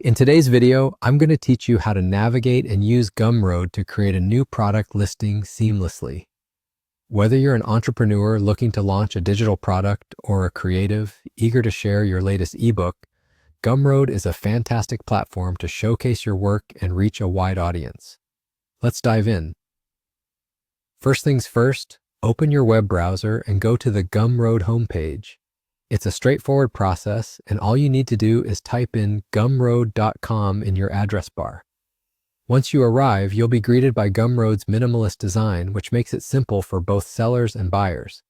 In today's video, I'm going to teach you how to navigate and use Gumroad to create a new product listing seamlessly. Whether you're an entrepreneur looking to launch a digital product or a creative eager to share your latest ebook, Gumroad is a fantastic platform to showcase your work and reach a wide audience. Let's dive in. First things first, open your web browser and go to the Gumroad homepage. It's a straightforward process, and all you need to do is type in gumroad.com in your address bar. Once you arrive, you'll be greeted by Gumroad's minimalist design, which makes it simple for both sellers and buyers.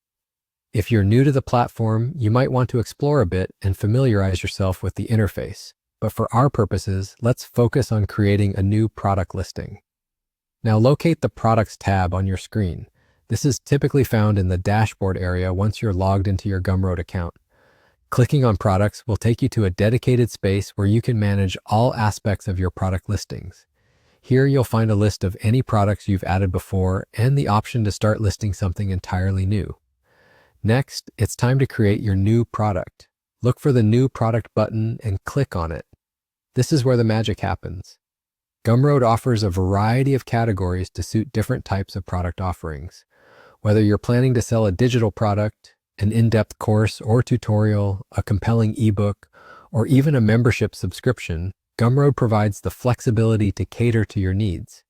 If you're new to the platform, you might want to explore a bit and familiarize yourself with the interface. But for our purposes, let's focus on creating a new product listing. Now locate the Products tab on your screen. This is typically found in the dashboard area once you're logged into your Gumroad account. Clicking on Products will take you to a dedicated space where you can manage all aspects of your product listings. Here you'll find a list of any products you've added before and the option to start listing something entirely new. Next, it's time to create your new product. Look for the New Product button and click on it. This is where the magic happens. Gumroad offers a variety of categories to suit different types of product offerings. Whether you're planning to sell a digital product, an in-depth course or tutorial, a compelling ebook, or even a membership subscription, Gumroad provides the flexibility to cater to your needs.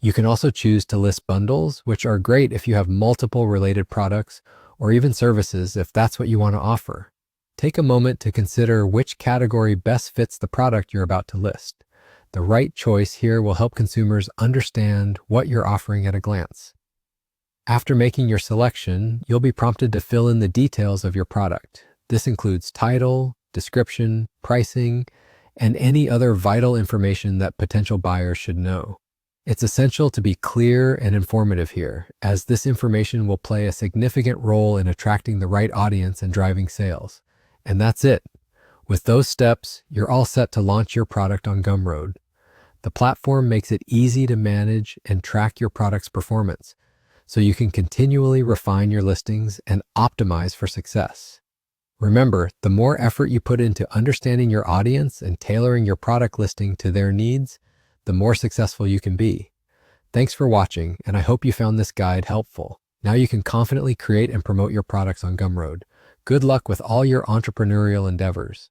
You can also choose to list bundles, which are great if you have multiple related products or even services if that's what you want to offer. Take a moment to consider which category best fits the product you're about to list. The right choice here will help consumers understand what you're offering at a glance. After making your selection, you'll be prompted to fill in the details of your product. This includes title, description, pricing, and any other vital information that potential buyers should know. It's essential to be clear and informative here, as this information will play a significant role in attracting the right audience and driving sales. And that's it. With those steps, you're all set to launch your product on Gumroad. The platform makes it easy to manage and track your product's performance, so you can continually refine your listings and optimize for success. Remember, the more effort you put into understanding your audience and tailoring your product listing to their needs, the more successful you can be. Thanks for watching, and I hope you found this guide helpful. Now you can confidently create and promote your products on Gumroad. Good luck with all your entrepreneurial endeavors.